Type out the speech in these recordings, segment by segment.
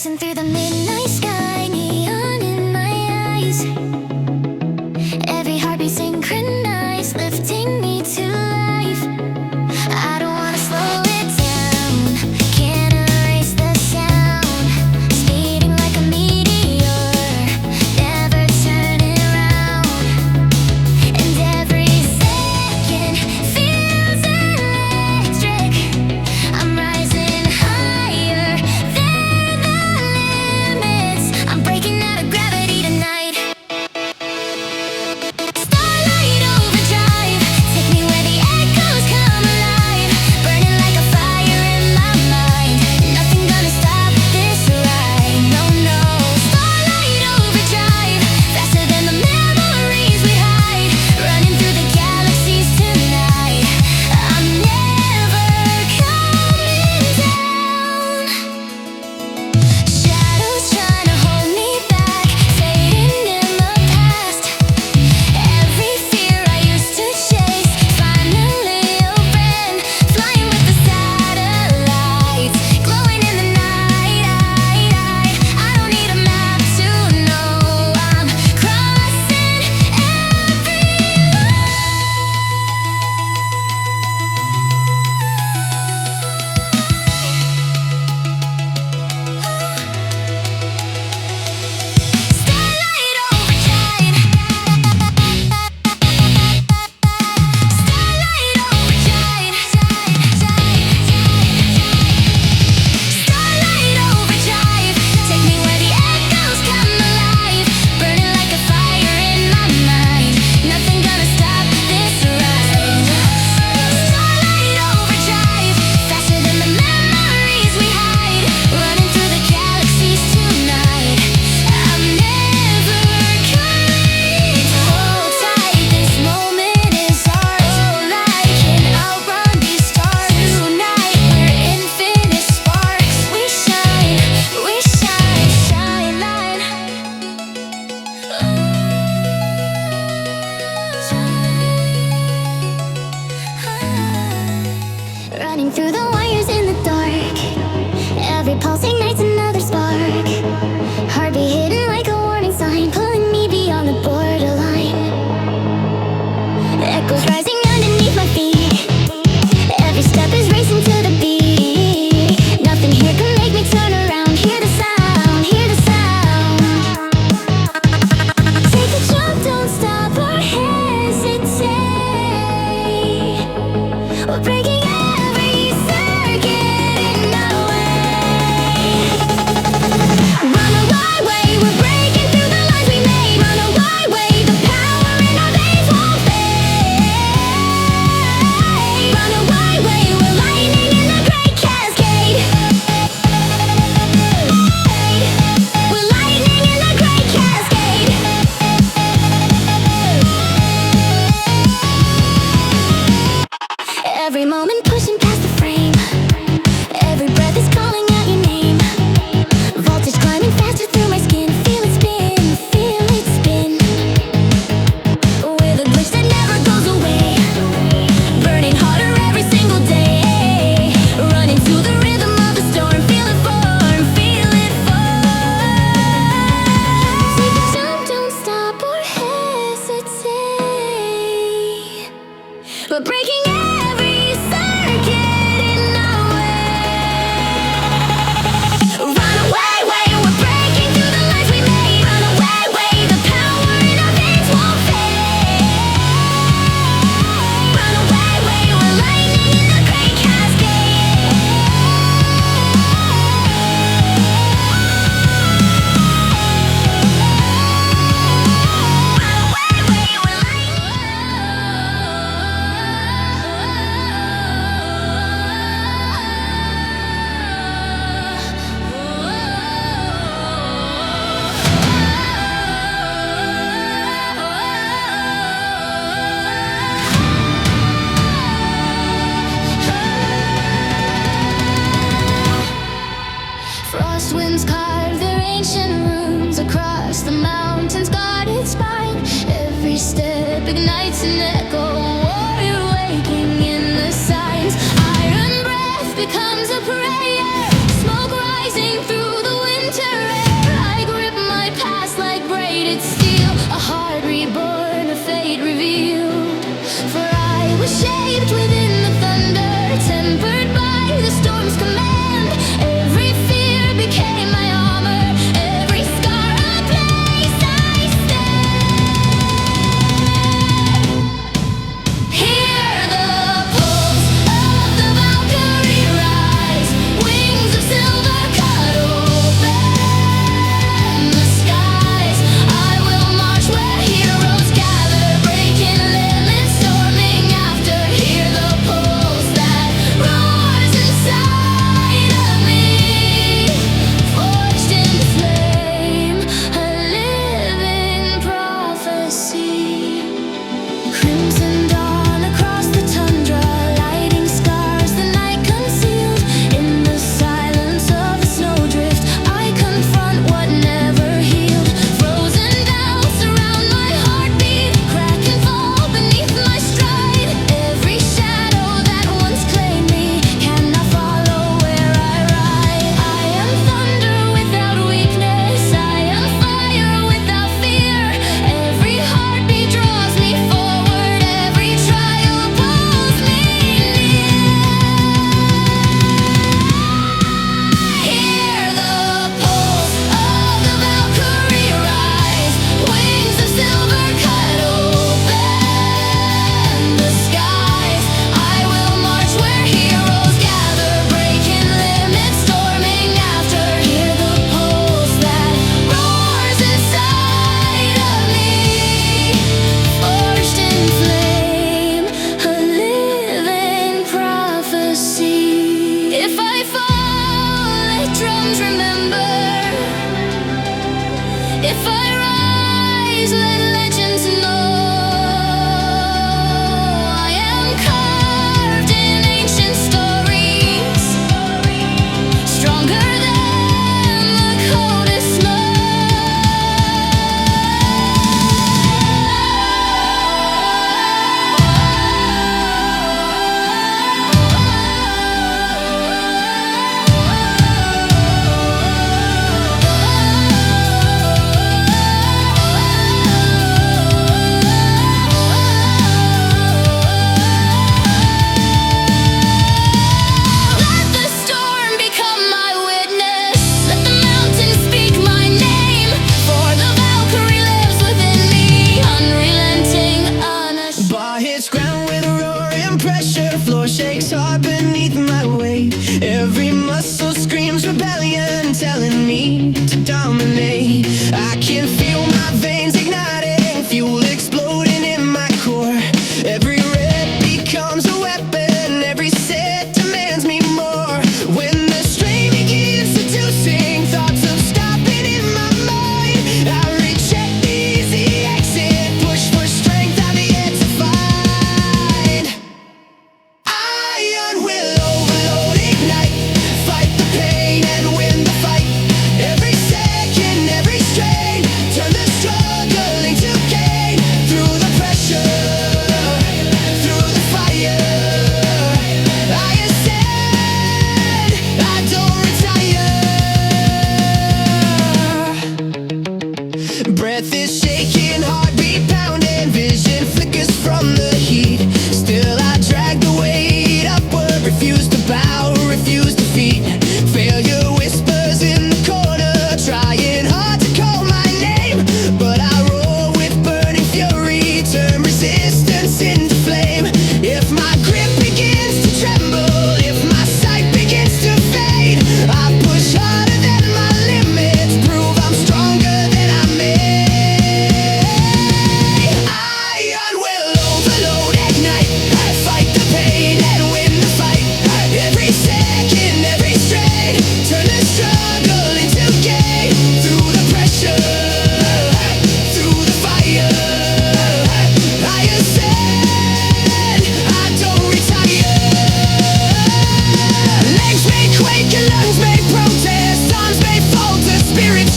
Racing through the midnight sky, neon in my eyes. Every heartbeat synchronized, lifting me to life. I don't wanna slow it down, can't erase the sound. Speeding like a meteor, never turning around. And every second feels electric. I'm rising higher than the limits. I'm breaking out of gravity tonight. Starlight overdrive, take me where the echoes come alive. Burning like a fire in my mind. Nothing gonna stop this ride, no, no. Starlight overdrive, faster than the memories we hide. Running through the galaxies tonight. I'm never coming down. Shadows trying to hold me back, fading in the past. Every fear I used to chase, finally a friend. Flying with the satellites, glowing in the night. I don't need a map to know I'm crossing every line. Starlight overdrive. Starlight overdrive. Starlight overdrive, take me where the echoes come alive. Burning like a fire in my mind. Nothing gonna stop this ride. Starlight overdrive, faster than the memories we hide. Running through the galaxies tonight. I'm never coming. Hold tight, this moment is ours. No light can outrun these stars. Tonight we're infinite sparks. We shine, shine light. Running through the wires in the dark. Every pulse ignites another spark. Heartbeat hidden like a warning sign, pulling me beyond the borderline. Echoes rising underneath my feet. Every step is racing to the beat. Nothing here can make me turn around. Hear the sound, hear the sound. Take a jump, don't stop or hesitate. We're breaking every circuit in our way. Run a wide way, we're breaking through the lines we made. Run a wide way, the power in our veins won't fade. Run a wide way, we're lightning in the great cascade. We're lightning in the great cascade. Every moment pushing past the frame. Every breath is calling out your name. Voltage climbing faster through my skin. Feel it spin, feel it spin. With a glitch that never goes away. Burning harder every single day. Running to the rhythm of the storm. Feel it form, feel it form. Take a jump, don't stop or hesitate. We're breaking every circuit in our way. Run away, way, we're breaking through the lines we made. Run away, way, the power in our veins won't fade. Run away, way, we're lightning in the great cascade. Run away, way, we're Frost winds carve their ancient runes across the mountain's guarded spine. Every step ignites an echo, warrior waking in the signs. Iron breath becomes a prayer, smoke rising through the winter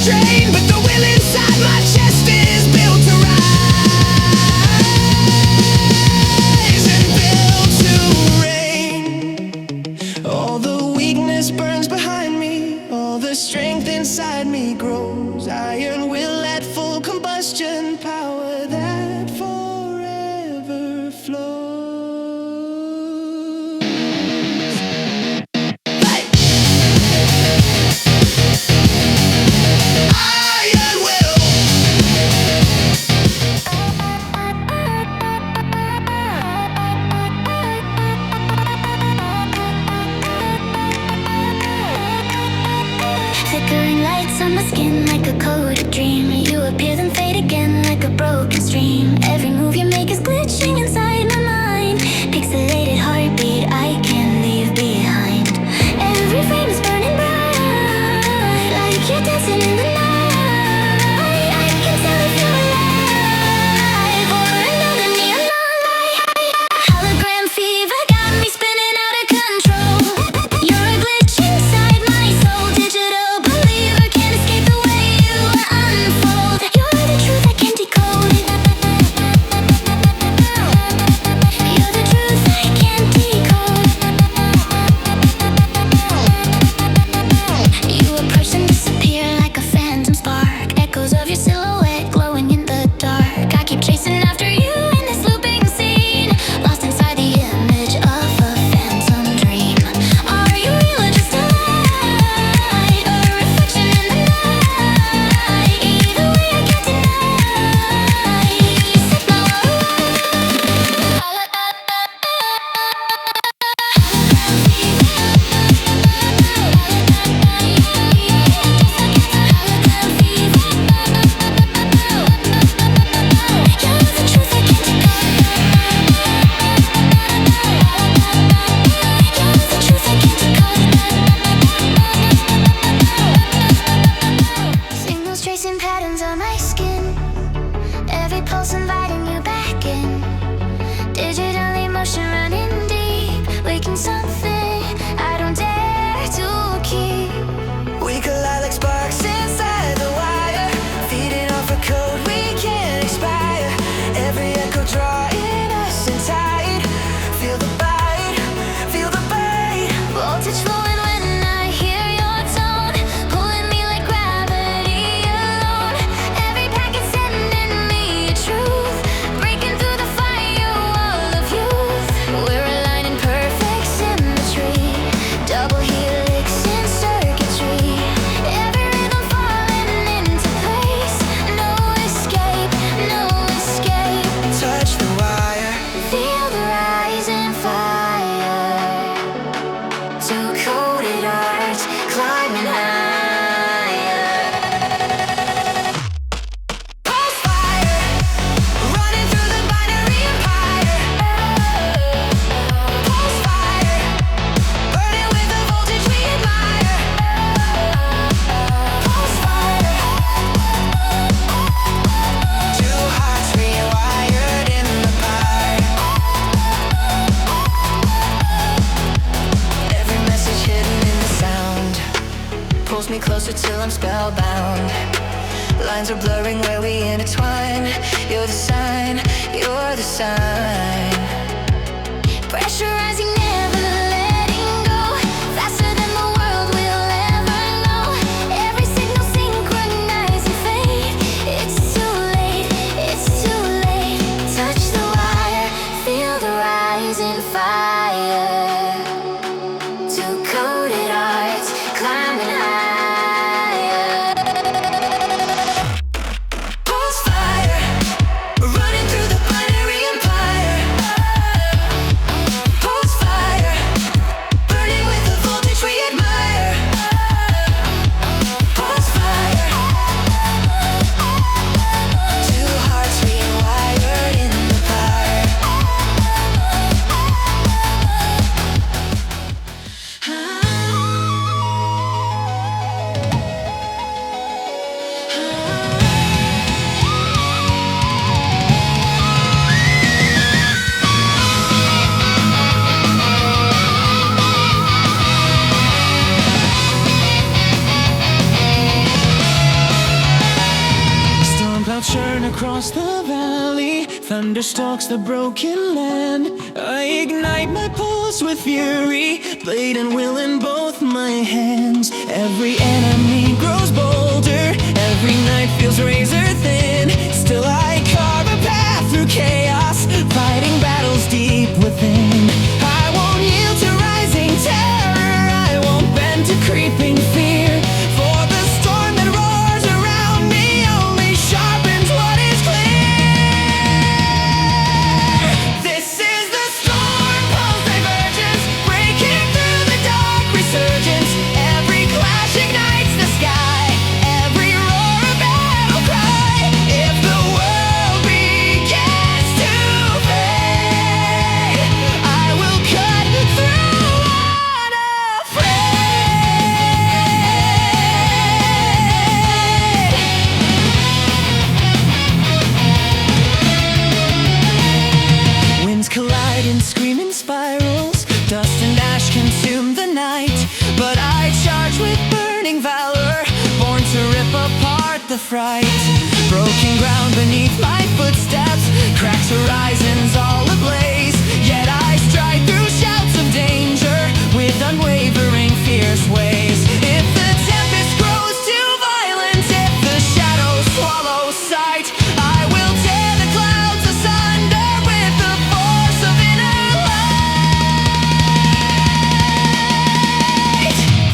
strain, but the will inside my chest is built to rise and built to reign. All the weakness burns behind me, all the strength inside me grows. Iron will at full combustion, power that forever flows. Iron will. Flickering lights on my skin like a coded dream. You appear then fade again like a broken stream. Every move you make is glitching inside my mind. Pixelated heartbeat I can't leave behind. Every frame is burning bright, like you're dancing in the night. I can tell if you're alive or another neon light. Hologram fever got me spinning out of control. You're a glitch inside my soul. Digital believer can't escape the way you unfold. You're the truth I can't decode. You're the truth I can't decode. You approach and disappear like a phantom spark. Echoes of your silhouette glowing in the dark. I keep chasing after you in this looping scene, lost inside the image of a phantom dream. Are you real or just a light, or a reflection in the night? Either way I can't deny. You set my signals tracing patterns on my skin. Every pulse inviting you back in. Digital emotion running deep, waking something I don't dare to keep. We collide like sparks inside the wire, feeding off a code we can't expire. Every echo drawing us in tight. Feel the bite, feel the bite. Voltage flowing when I hear your tone, pulling me like gravity alone. Every packet sending me a truth, breaking through the firewall of youth. We're aligned in perfect symmetry, double helix in circuitry. Every rhythm falling into place, no escape, no escape. Touch the wire, feel the rising fire. Two coded arts climbing higher. Pulse fire, running through the binary empire. Pulse fire, burning with the voltage we admire. Pulse fire, two hearts rewired in the part. Every message hidden in the sound pulls me closer till I'm spellbound. Lines are blurring where we intertwine. You're the sign, you're the sign. Pressurizing, never letting go, faster than the world will ever know. Every signal synchronizing fate. It's too late, it's too late. Touch the wire, feel the rising fire. Two coded arts climbing higher. Pulse fire, running through the binary empire. Pulse fire. churn across the valley, thunder stalks the broken land. I ignite my pulse with fury, blade and will in both my hands. Every enemy grows bolder, every night feels razor thin. Still I carve a path through chaos, fighting battles deep within. I won't yield to rising terror, I won't bend to creeping fear. For the storm that roars around me only sharpens what is clear. This is the storm, pulse divergence, breaking through the dark resurgence. Every clash ignites the sky, every roar a battle cry. If the world begins to fade, I will cut through unafraid. Winds collide in screaming spirals, dust and ash consume the night. But I charge with burning valor, born to rip apart the fright. Broken ground beneath my footsteps, cracks horizons all ablaze. Yet I stride through shouts of danger with unwavering fierce ways. If the tempest grows too violent, if the shadows swallow sight, I will tear the clouds asunder with the force of inner light.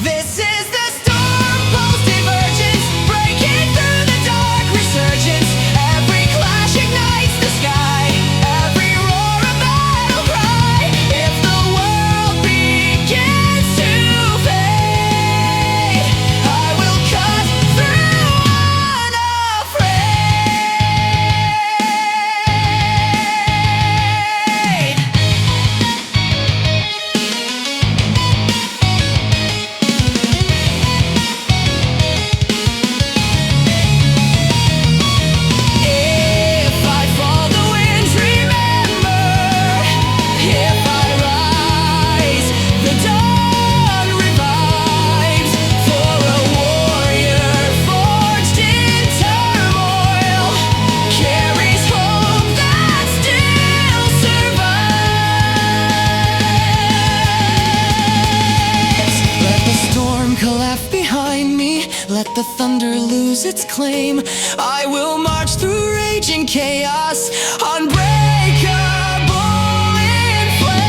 This is the storm, pulse divergence, breaking through the dark resurgence. Every clash ignites the sky, every roar a battle cry. If the world begins to fade, I will cut through unafraid. If I fall, the winds remember. If I rise, the dawn revives. For a warrior forged in turmoil carries hope that still survives. Let the storm collapse behind me, let the thunder lose its claim. I will march through raging chaos, unbreakable in flame.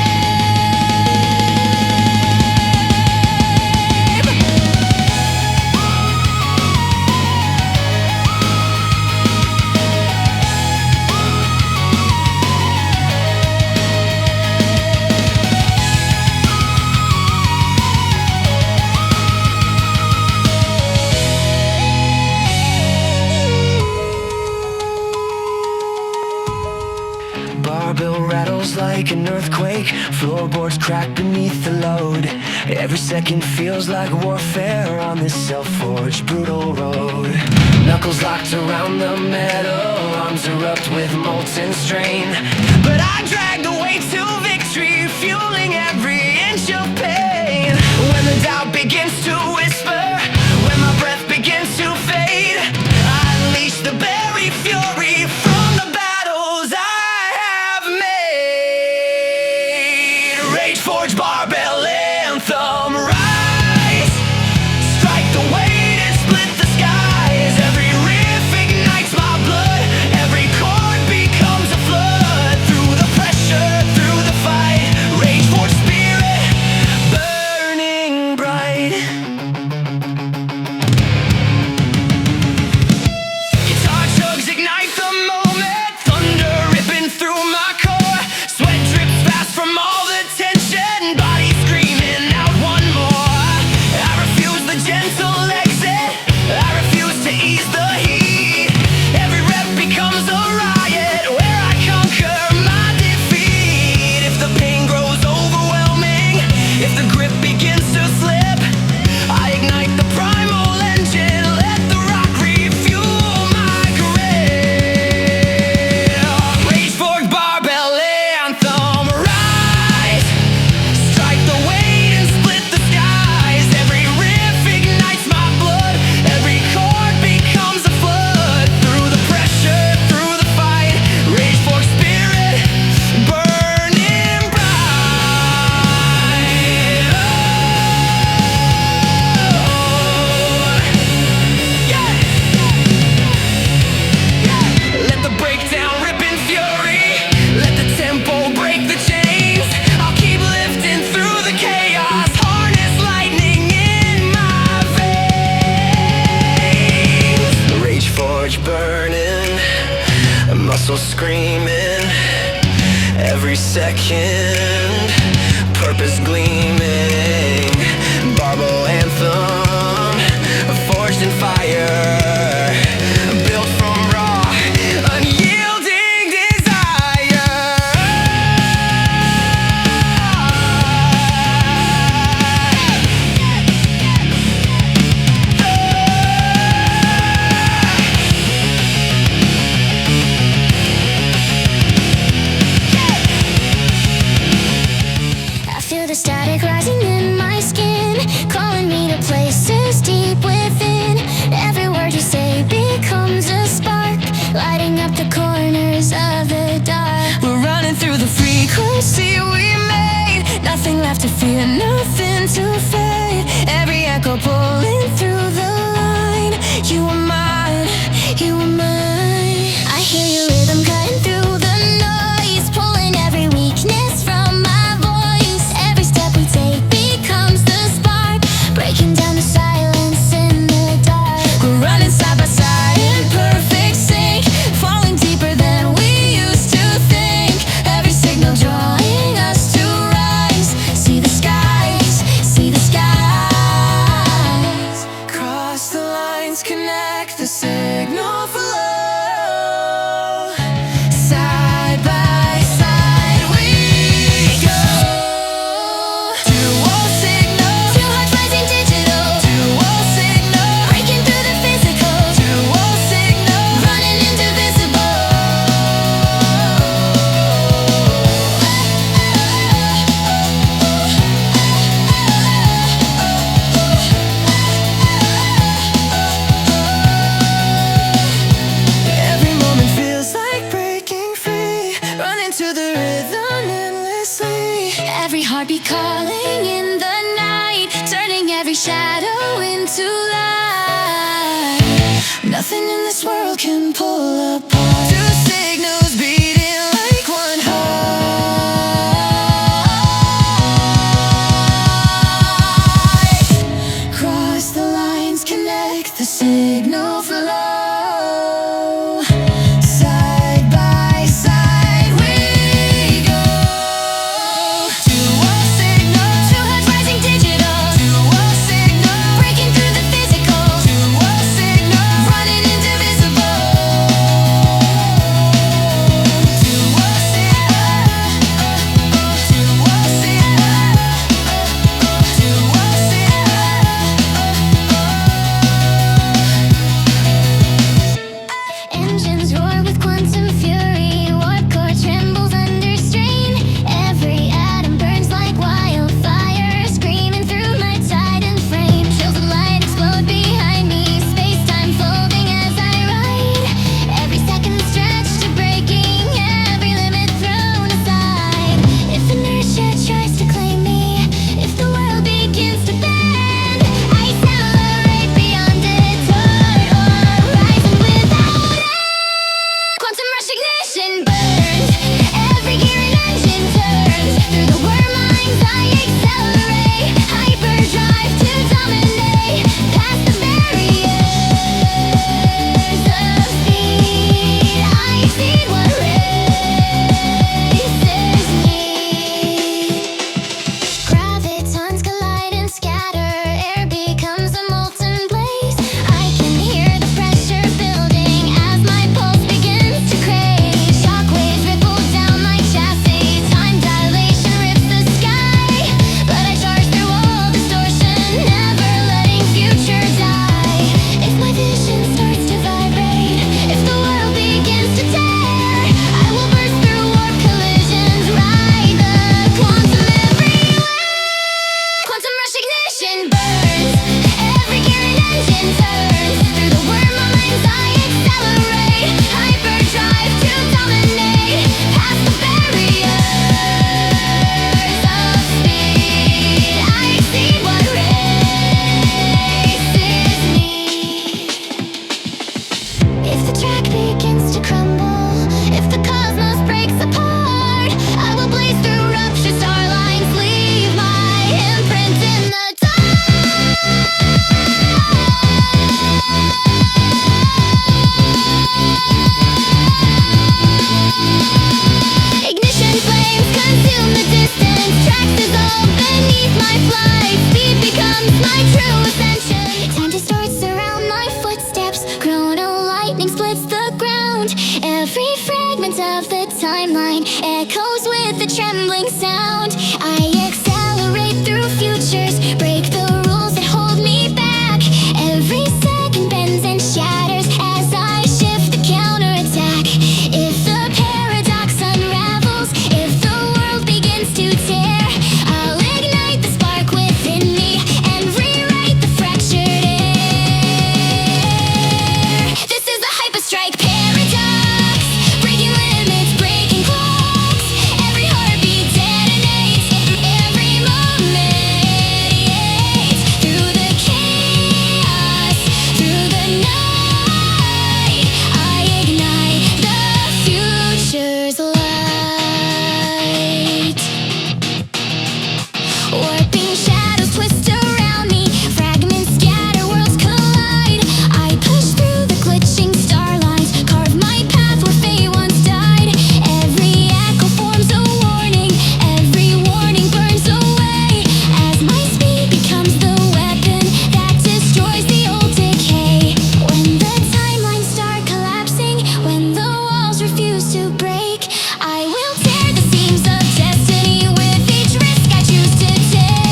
Barbell rattles like an earthquake, floorboards crack beneath the load. Every second feels like warfare on this self-forged brutal road. Knuckles locked around the metal, arms erupt with molten strain. But I drag the weight to victory, fueling every inch of pain. When the doubt begins to whisper, when my breath begins to fade, I unleash the berry fury from the battles I have made. Rage forge barbell anthem, rise, strike the weight and split the skies. Every riff ignites my blood, every chord becomes a flood. Through the pressure, through the fight, rage forge spirit burning bright. muscle screaming every second, purpose gleaming, barbell anthem, forged in fire, built from raw, unyielding desire. I feel the static rising in my skin, calling me to places deep within. Every word you say becomes a spark, lighting up the corners of the dark. We're running through the frequency we made, nothing left to fear, nothing to fade. Every echo pulling through the line. You are mine, you are mine. I hear your rhythm cutting through the noise, pulling every weakness from my voice. Every step we take becomes the spark, breaking down the silence in the dark. We're running side by side in perfect sync, falling deeper than we used to think. Every signal drawing us to rise. See the skies, see the skies. Cross the lines, connect the signal for love. Side by side we go. Dual signal, Two hearts rising digital, dual signal, breaking through the physical, dual signal. running indivisible. Every moment feels like breaking free, running to the rhythm endlessly. Every heartbeat calling in the night, turning every shadow into light. Nothing in this world can pull apart. Two signals beating like one heart. Cross the lines, connect the signal flow. Side by side we go. Dual signal, Two hearts rising digital, dual signal, breaking through the physical, dual signal, running indivisible. dual signal, dual signal, dual signal. Engines roar with quantum fury, warp core trembles under strain. Every atom burns like wildfire, screaming through my titan frame. Chills of light explode behind me, space-time folding as I ride. Every second stretched to breaking, every limit thrown aside. If inertia tries to claim me, if the world begins to bend, I accelerate beyond detour, rising without end. Quantum rush ignition burns, every gear and engine turns. Through the worm lines I accelerate, hyperdrive to dominate, past the barriers of speed. I exceed what races me. Gravitons collide and scatter, air becomes a molten blaze. I can hear the pressure building as my pulse begins to crave. Shockwaves ripple down my chassis, time dilation rips the sky. But I charge through all distortion, never letting future die. If my vision starts to vibrate, if the world begins to tear, I will burst through warp collisions, ride the quantum everywhere. Quantum rush ignition burns, every gear and engine turns. Through the worm lines I accelerate, hyperdrive to dominate, past the barriers of speed. I exceed what races me. If the track begins to crumble, if the cosmos breaks apart, I will blaze through ruptured star lines, leave my imprint in the dark. trembling sound. I accelerate through futures, break the rules that hold me back. Every second bends and shatters as I shift the counterattack. If the paradox unravels, if the world begins to tear, I'll ignite the spark within me and rewrite the fractured air. This is the hyperstrike paradox, breaking limits, breaking clocks. Every heartbeat detonates, every moment radiates. Through the chaos, through the night, I ignite the future's light. Warping shadows twist around me, fragments scatter, worlds collide. I push through the glitching starlines, carve my path where fate once died. Every echo forms a warning, every warning burns away as my speed becomes the weapon that destroys the old decay. When the timelines start collapsing, when the walls refuse to break, I will tear the seams of destiny with each risk I choose to take.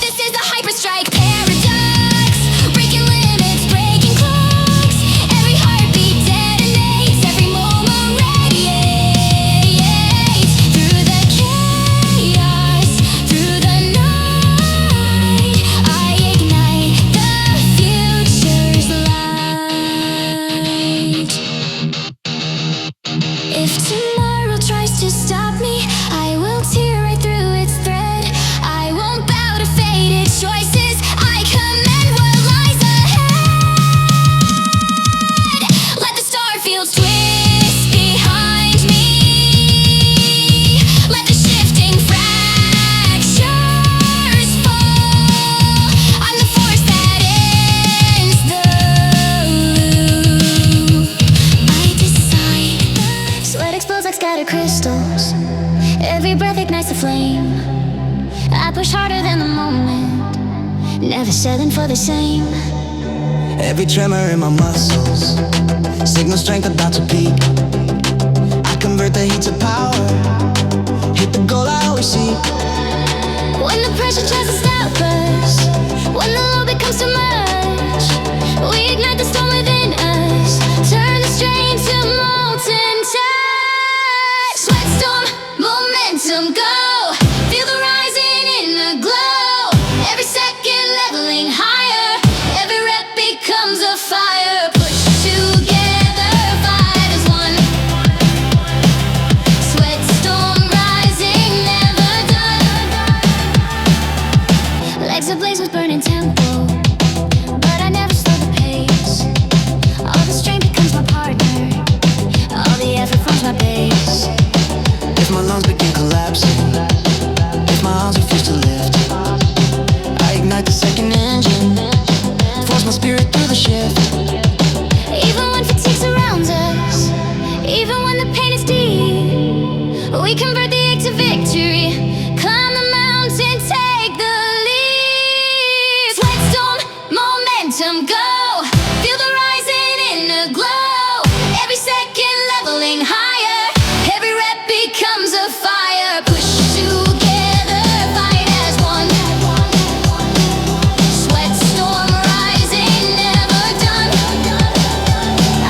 This is the hyperstrike paradox, breaking limits, breaking clocks. Every heartbeat detonates, every moment radiates. Through the chaos, through the night, I ignite the future's light. If tomorrow tries to stop me, I will tear right through its thread. I won't bow to fated choices, I command what lies ahead. Let the star fields twist behind me, let the shifting fractures fall. I'm the force that ends the loop. I decide. Sweat explodes like scattered crystals, every breath ignites a flame. I push harder than the moment, never settling for the same. Every tremor in my muscles signal strength about to peak. I convert the heat to power, hit the goal I always seek. When the pressure tries to stop us, when the load becomes too much, we ignite the storm within us, turn the strain to molten touch. Sweat storm, momentum, go. Feel the rising in the glow. Every second leveling higher, every rep becomes a fire. Push together, fight as one. Sweat storm rising, never done. Legs ablaze with burning tempo, but I never slow the pace. All the strength becomes my partner, all the effort forms my base. If my lungs begin collapsing, if my arms refuse to lift, I ignite the second engine, force my spirit through the shift. Even when fatigue surrounds us, even when the pain is deep, we convert the ache to victory. Climb the mountain, take the leap. Sweat storm, momentum, go. Feel the rising in the glow. Every second leveling higher, every rep becomes a fire. Push together, fight as one. Sweat storm rising, never done.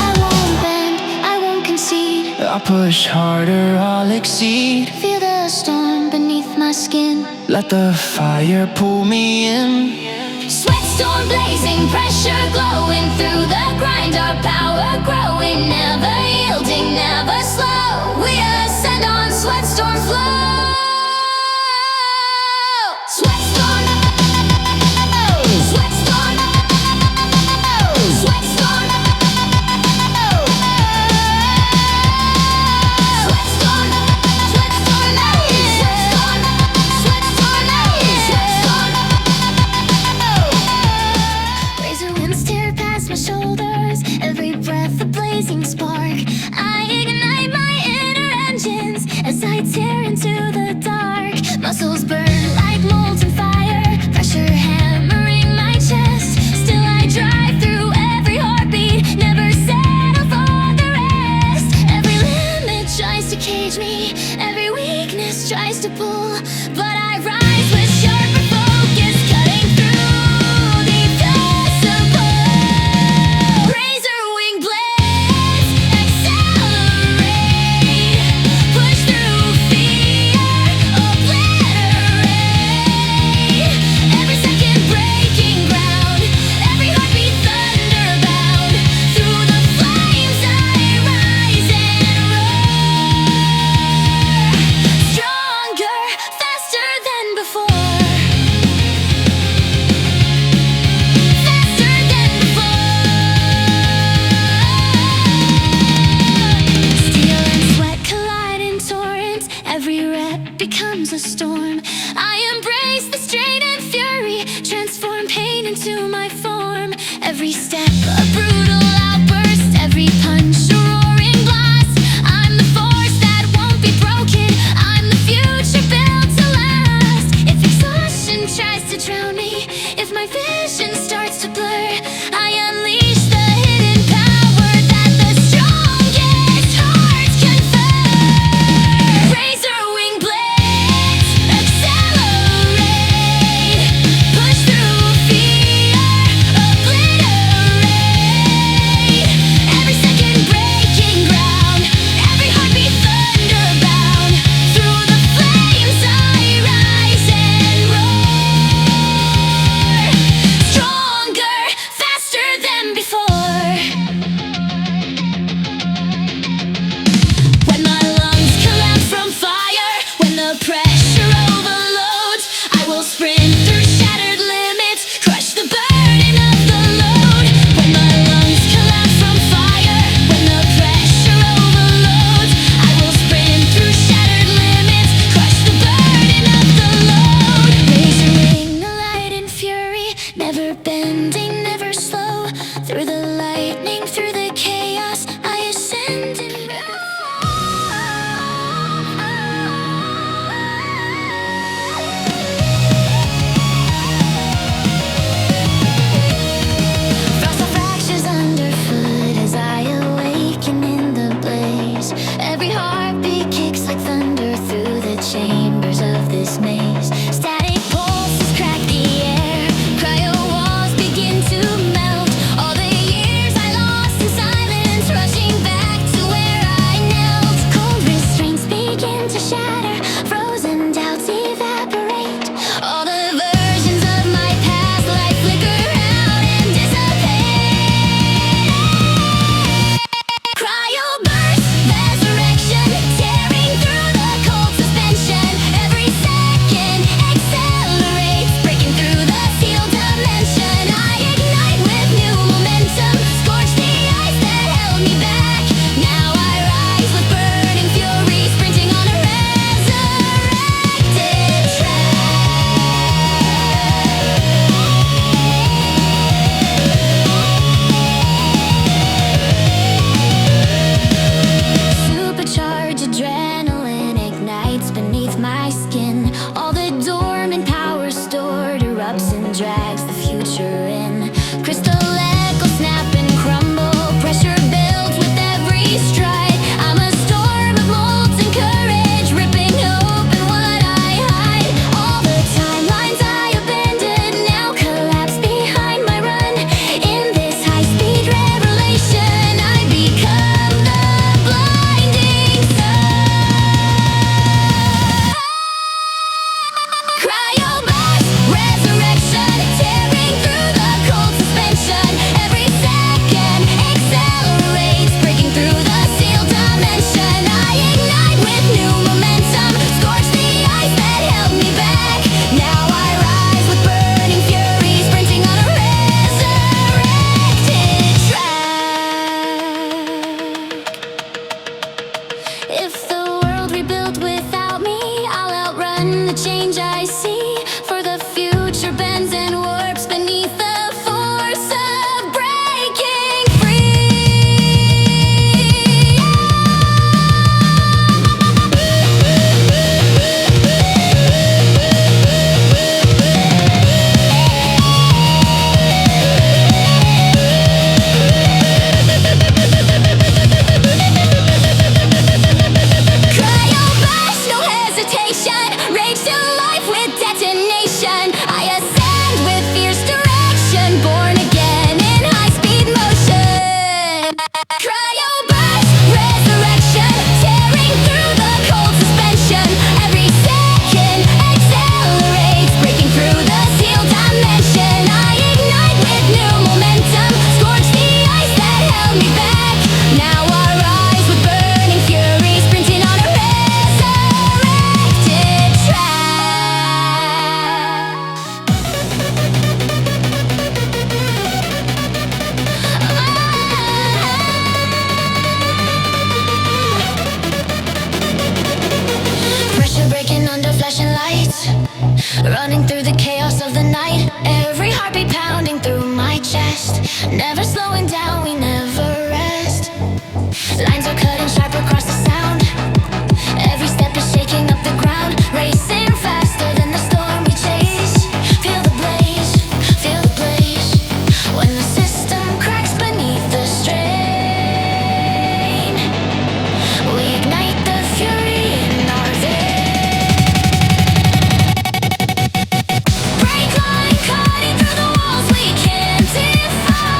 I won't bend, I won't concede. I push harder, I'll exceed. Feel the storm beneath my skin. Let the fire pull me in. Sweat storm blazing, pressure glowing through the grind. Our power growing, never yielding, never slow. We ascend on sweat storm flow. Sweat storm, sweat storm, sweat storm, sweat storm, sweat storm, sweat storm, sweat storm, sweat storm. Razor winds strings to pull, but I rise with sharper focus, cutting through the impossible. Razor wing blades accelerate, push through fear, obliterate. Every second breaking ground, every heartbeat thunderbound. Through the flames I rise and roar, stronger, faster than before. Faster than before. Steel and sweat collide in torrents. Every rep becomes a storm. I embrace the strain and fury, transform pain into my form. Every step a brutal outburst, every punch a roaring blast. I'm the force that won't be broken, I'm the future built to last. If exhaustion tries to drown me, if my vision starts to blur, I unleash the hidden power that the strongest hearts confer. Razor wing blades accelerate, push through fear, obliterate. Every second breaking ground, every heartbeat thunderbound. Through the flames I rise and roar, stronger, faster than before. When my lungs collapse from fire, when the pressure overloads, I will sprint through shattered limits, crush the burden of the load. When my lungs collapse from fire, when the pressure overloads, I will sprint through shattered limits, crush the burden of the load. Razor wing, the light and fury, never bending, never slow. Through the lightning, through the chaos, I ascend and felt the fractures underfoot as I awaken in the blaze. Every heartbeat kicks like thunder through the chambers of this maze. Static pulses crack the air, cryo walls begin to melt. All the years Never slowing down, we never rest. Lines are cutting sharp across the sound. Every step is shaking up the ground. Racing faster than the storm we chase. Feel the blaze, feel the blaze. When the system cracks beneath the strain, we ignite the fury in our veins. Break line cutting through the walls we can't defy.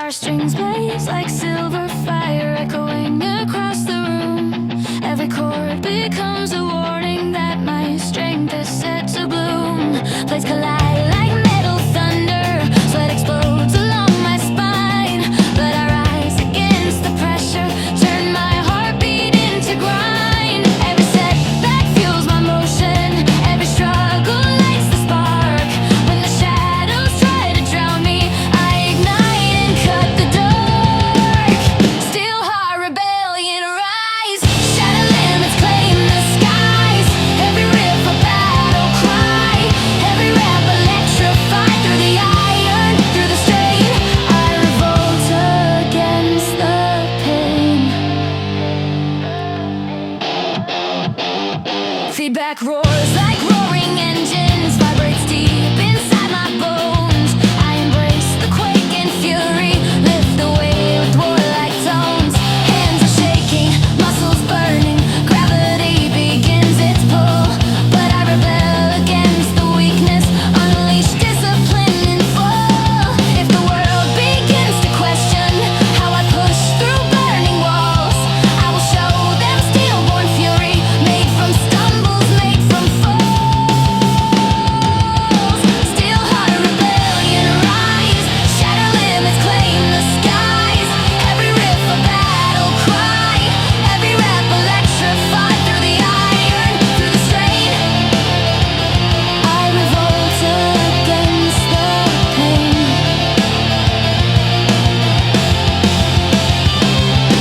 Our strings blaze like silver fire, echoing across the room. Every chord becomes a warning that my strength is set to bloom. Plates collide like metal thunder, sweat explodes along my spine. But I rise against the pressure, turn my heartbeat into grind. Every setback fuels my motion, every struggle lights the spark. When the shadows try to drown me, I ignite and cut the dark. Still heart rebellion rise, shatter limits claim the skies. Every riff a battle cry, every rap electrified through the iron, through the strain. I revolt against the pain. Feedback roars like roaring engines, vibrates deep inside my bones. I embrace the quake and fury, lift the wave with warlike tones. Hands are shaking, muscles burning, gravity begins its pull. But I rebel against the weakness, unleash discipline in full. If the world begins to question how I push through burning walls, I will show them steel-born fury, made from stumbles, made from falls. Still heart rebellion rise, shatter limits claim the skies. Every riff a battle cry, every rap electrified through the iron, through the strain. I revolt against the pain.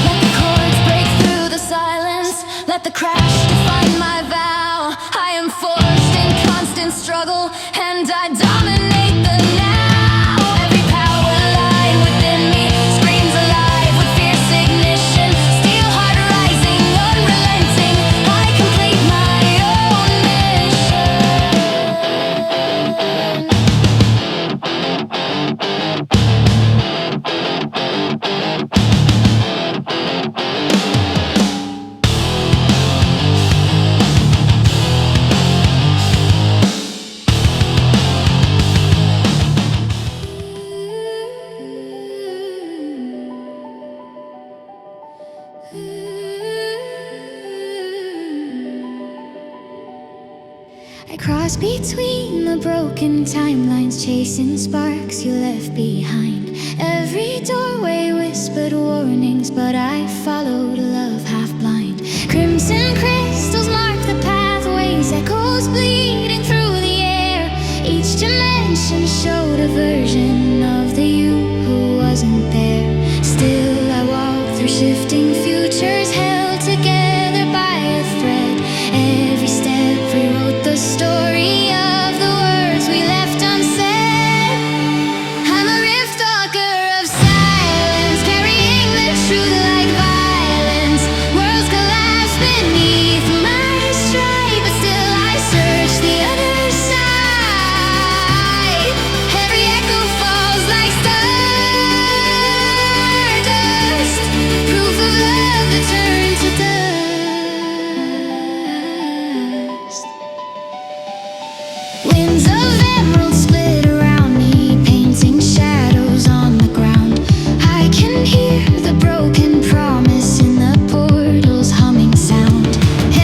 Let the chords break through the silence, let the crash define my vow. I am forged in constant struggle, and I dominate the now. Every power line within me screams alive with fierce ignition. Steel heart rising, unrelenting, I complete my own I cross between the broken timelines, chasing sparks you left behind. Every doorway whispered warnings, but I followed love half blind. Crimson crystals mark the pathways, echoes bleeding through the air. Each dimension showed a version of the you who wasn't there. Still I walk through shifting futures, held together by a thread. Every step rewrote the story of the words we left unsaid. I'm a rift walker of silence, carrying the truth like violence. Worlds collapse beneath my stride, but still I search the other side. Every echo falls like stardust, proof of love that turned to dust. Winds of emerald split around me, painting shadows on the ground. I can hear the broken promise in the portal's humming sound.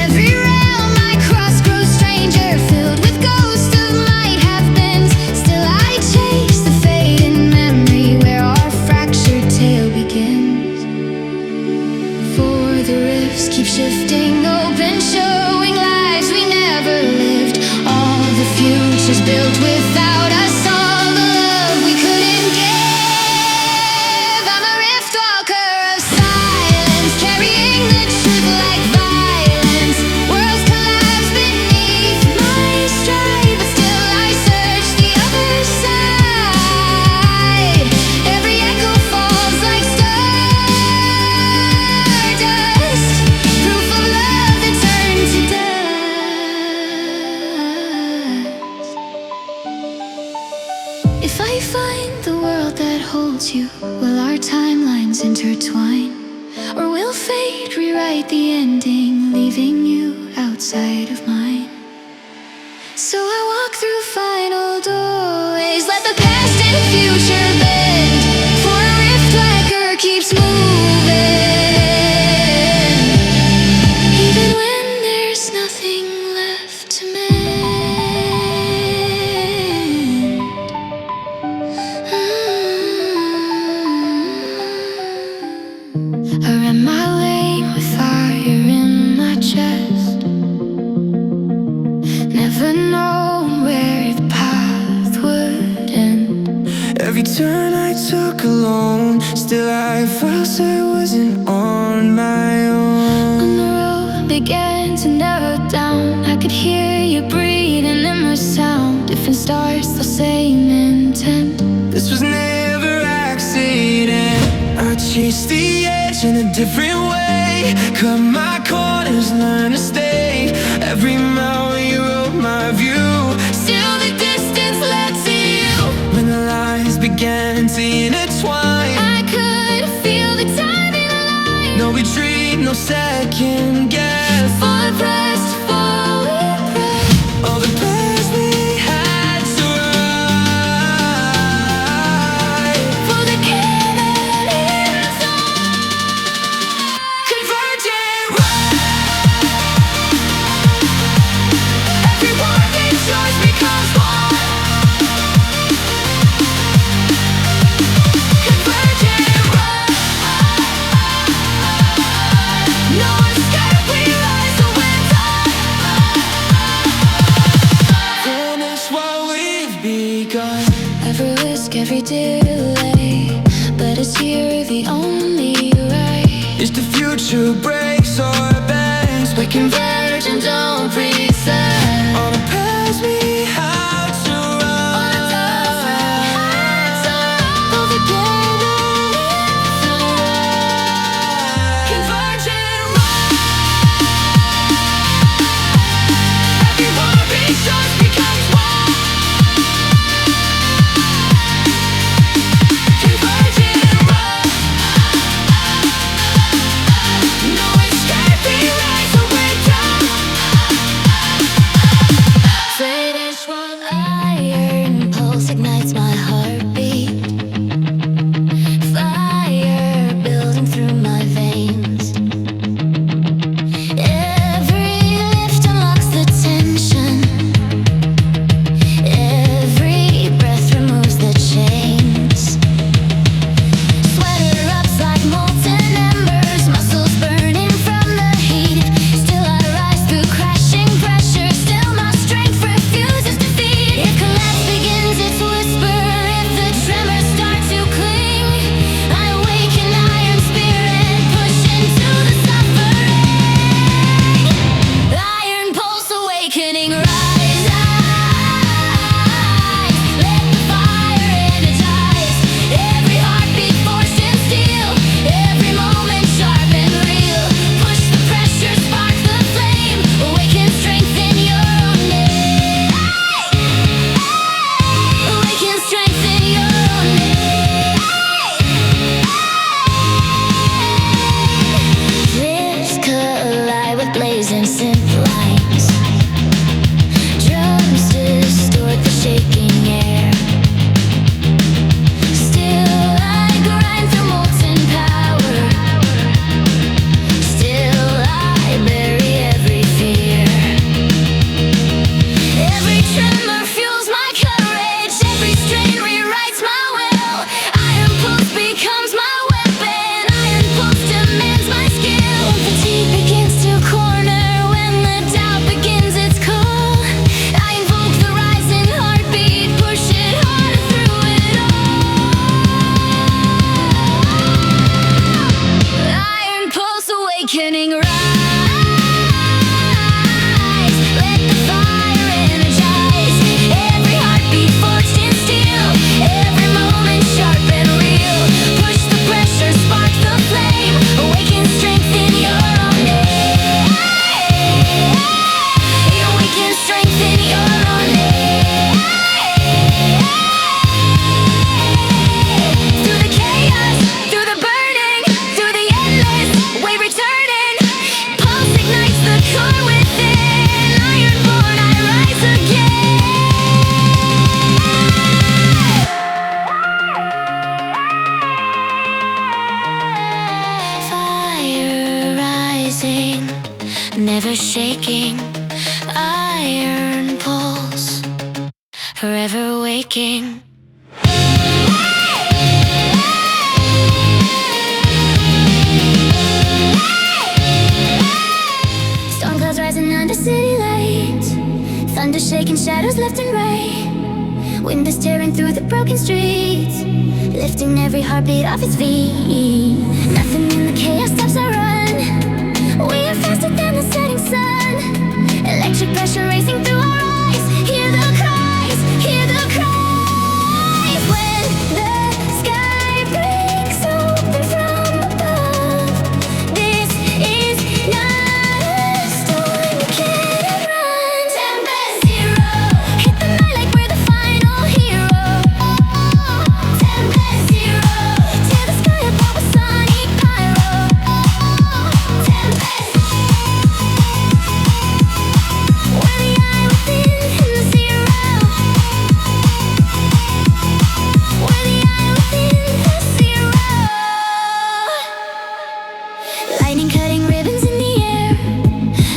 Every realm I cross grows stranger, filled with ghosts of might have been. Still I chase the fading memory where our fractured tale begins. For the rifts keep shifting open, showing lives we never lived. All the futures built without us, all the love we couldn't give. I'm a rift walker of silence, carrying the truth like violence. Worlds collapse beneath my stride, but still I search the other side. Every echo falls like stardust, proof of love that turned to dust. If I find the world that holds you, will our timelines intertwine? Or will fate rewrite the ending, leaving you outside of mine? So I walk through final doorways, let the past and future bend. For a rift turn I took alone. Still I felt I wasn't on my own. On the road began to narrow down. I could hear you breathing in the sound. Different stars, the same intent. This was never accident. I chased the edge in a different way. Cut my corners, learn to stay. Every mile you wrote my view. Still the distance led to you. When the lies began to intertwine, I could feel the timing align. no retreat, no second guess. Forward pressed, forward pressed. All the paths we had to ride. For the cannon inside. Converging right. Every warping choice becomes one. Converging right. No escape, we rise to win time. Finish what we've begun. Every risk, every delay, but it's here the only right. If the future breaks or bends, we converge and don't pretend. On the paths we had to run. For the cannon inside. Converging right. Every warping choice becomes one. Converging right. No escape, we rise to win time. Finish one iron pulse ignites my heartbeat. Fire building through my veins. Every lift unlocks the tension. Every breath removes the chains. Sweat erupts like molten embers, muscles burning from the heat. Still I rise through crashing pressure. Still my strength refuses defeat. If collapse begins its whisper, if the tremors start to cling, I awaken iron spirit, push into the suffering. Iron pulse awakening, rise. Let the fire energize. Every heartbeat forged in steel. Every moment sharp and real. Push the pressure, spark the flame. Awaken strength in your own name. Awaken strength in your own name. This collide with blazing synth lines. Drums distort the shaking air. Still I grind through molten power. Still I bury every fear. Every tremor fuels my courage. Every strain rewrites my will. Iron pulse becomes my weapon. Iron pulse demands my skill. Fatigue begins to corner when the doubt begins its call. I invoke the rising heartbeat, push it harder through it all. Iron pulse awakening, rise. Let the fire energize. Every heartbeat forged in steel. Every moment sharp and real. Push the pressure, spark the flame. Awaken strength in your own name. Awaken strength in your own name. Through the chaos, through the burning, through the endless, way returning. Pulse ignites the core within. Ironborn, I rise again. Fire rising, never shaking. Iron pulse, forever waking. Storm clouds rising under city lights. Thunder shaking shadows left and right. Wind is tearing through the broken streets, lifting every heartbeat off its feet. Nothing in the chaos stops our run. We are faster than the setting sun. Electric pressure racing through our eyes. Hear the cries, hear the cries. When the sky breaks open from above, this is not a storm you can't outrun. Tempest zero, hit the night like we're the final hero. Tempest zero, tear the sky apart with sonic pyro. Tempest, we're the eye within the zero. We're the eye within the zero. Lightning cutting ribbons in the air,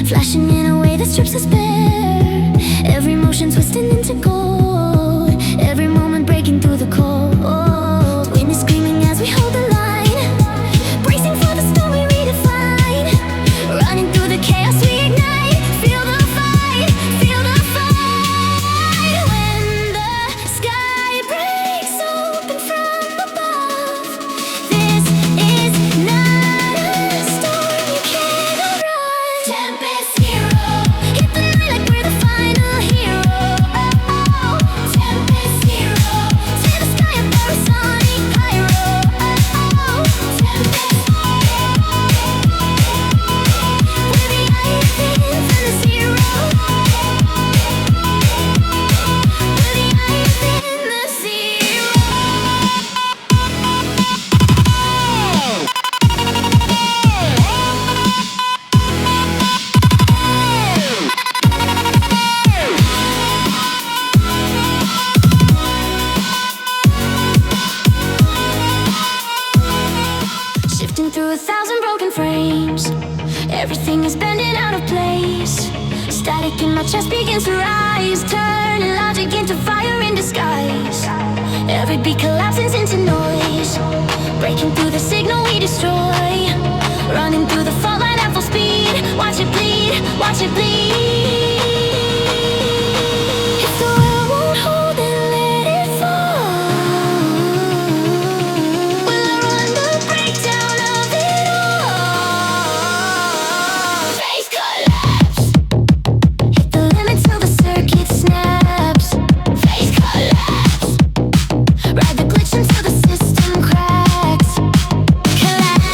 flashing in a way that strips us bare. Every motion twisting into gold, every moment breaking through the cold. Wind is screaming as we hold the line, bracing for the storm we redefine. Running through the chaos we ignite. Feel the fight, feel the fight. When the sky breaks open from above, this is not a storm you can't outrun. Tempest zero, hit the night like we're the final hero. Tempest zero, tear the sky apart with sonic pyro. Tempest, we're the eye within the zero. We're the eye within the zero. Shifting through 1,000 broken frames, everything is bending out of place. Static in my chest begins to rise, turning logic into fire in disguise. Every beat collapses into noise, breaking through the signal we destroy. Running through the fault line at full speed, watch it bleed, watch it bleed. If the world won't hold, then let it fall. Will I run the breakdown of it all? Face collapse, hit the limit till the circuit snaps. Face collapse, ride the glitch until the system cracks. Collapse.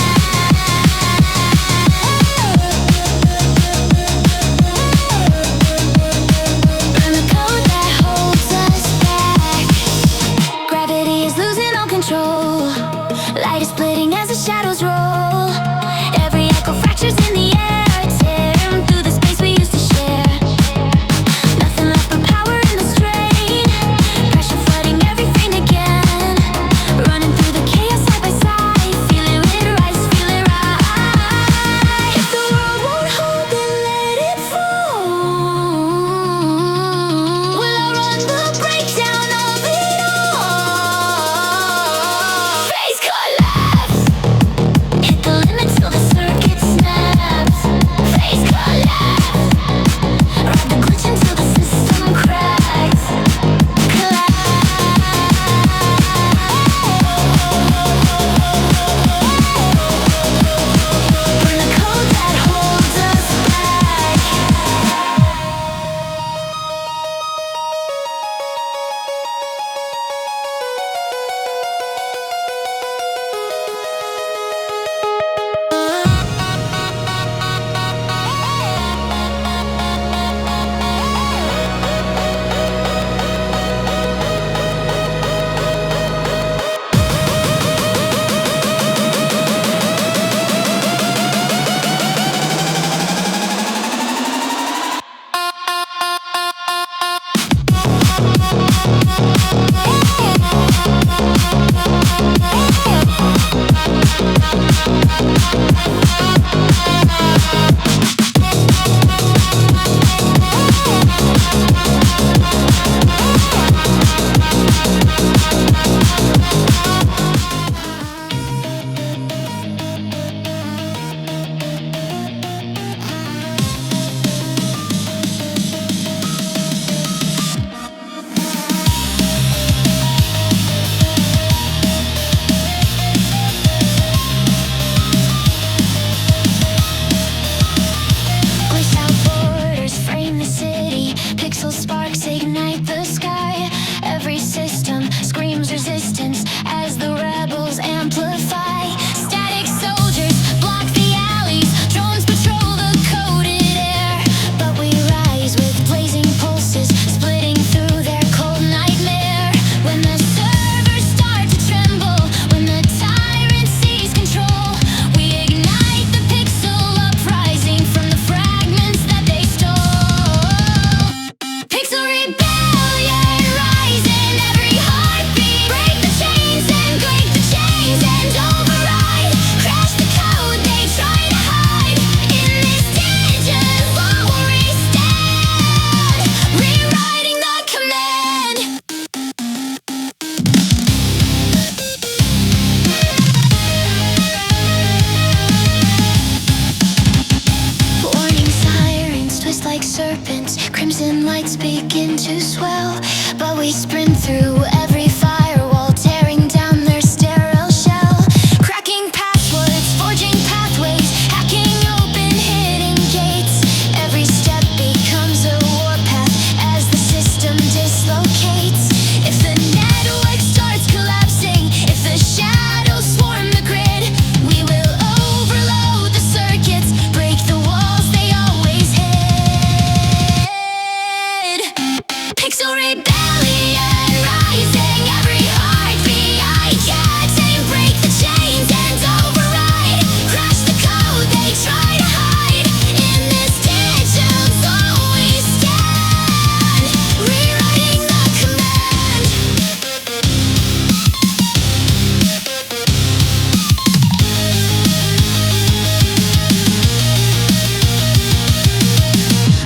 to swell, but we sprint through every firewall, tearing down their sterile shell, cracking passwords, forging pathways, hacking open hidden gates. Every step becomes a warpath as the system dislocates. If the network starts collapsing, if the shadows swarm the grid, we will overload the circuits, break the walls they always hid. Pixel rebellion rising, every heartbeat I can't tame. Break the chains and override, crash the code they try to hide. In this digital zone we stand, rewriting the command.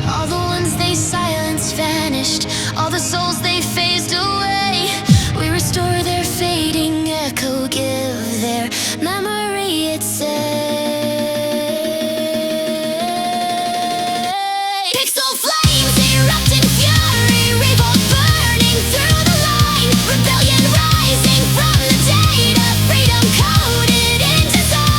All the ones they silenced vanished, all the souls they phased away. We restore their fading echo, give their memory its say. Pixel flames erupt in fury, revolt burning through the line. Rebellion rising from the data, freedom coded in design.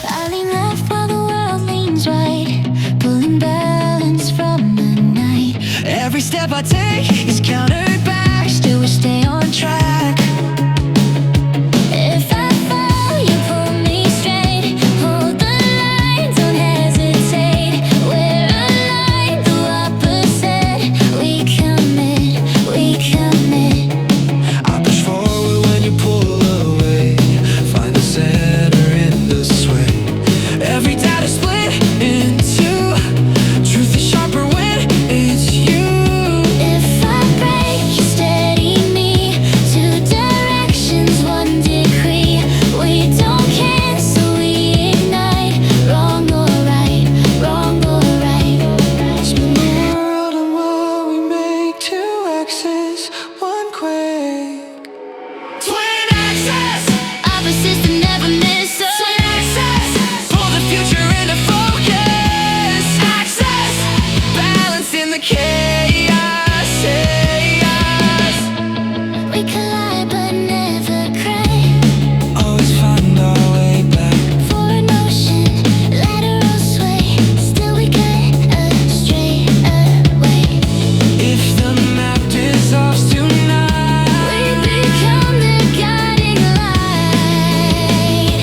I lean left while the world leans right, pulling balance from the night. Every step I take is countered back, still we stay on track. If I fall, you pull me straight. Hold the line, don't hesitate. We're aligned, the opposite. We commit, we commit. I push forward when you pull away, find the center in the sway. Every data split in two, truth is sharper when it's you. If I break, you steady me. Two directions, one decree. We don't cancel, we ignite. Wrong or right, wrong or right. Spin the world on what we make, two axes, one quake. Twin axis, Opposites that never miss us. twin axis, pull the future into focus. Axis, balance in the chaos, chaos. We collide but never crack. Always find our way back. Forward motion, lateral sway. Still we cut a straight away. If the map dissolves We tonight, become the guiding light.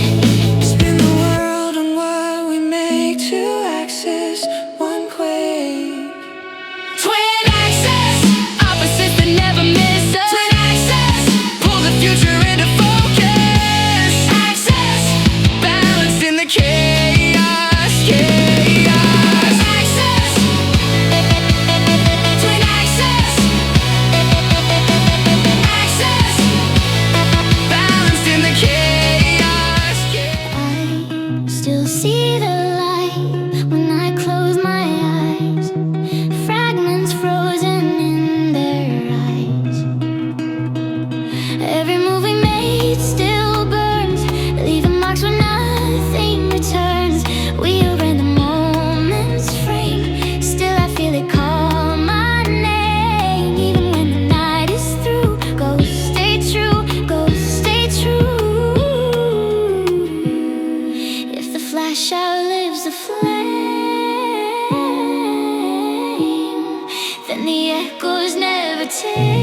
spin the world on what we make, two axes, one quake. Twin axis, opposites that never miss us. Twin axis, pull the future into focus. Axis, balance in the chaos, chaos. Axis, twin axis, axis, balance in the chaos, chaos. I still see the light when I close my eyes. Fragments frozen in their eyes. Every move we made still burns, leaving marks where nothing returns. We erase the moment's frame, still I feel it call my name. Even when the night is through, go stay true, go stay true. If the flash outlives the flame, then the echoes never take.